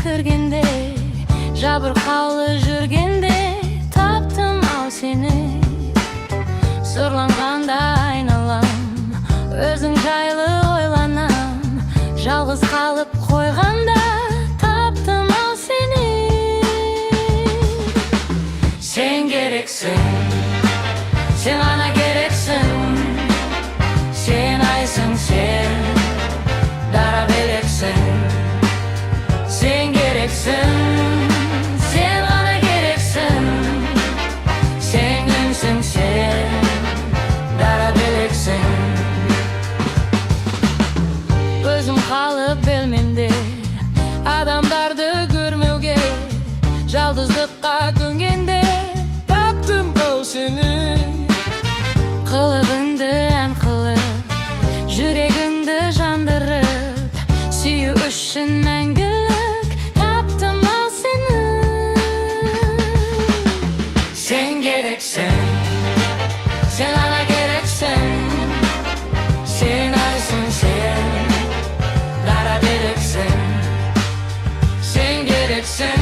kirgende, jabırkavlı жүргенде taptım al seni. Sırlanganda aynalam, özün jaylı oylanam, жалғыз қалып қойғанда таптым ал seni. Sen gereksin, sen ғана gereksin, sen айсың, sen дара белексің. Sen gereksin, sen ғана gereksin, sen үнсің, sen дара белексің. Өзім қалып белмемде адамдарды көрмеуге, жалғыздыққа көнгенде таптым ау сені. Қылығыңды ән қылып, жүрегіңді жандырып, сүю үшін мәңгілік таптым ау сені. Sen gereksin, sen ғана gereksin, sen айсың, sen дара белексің. Sen gereksin,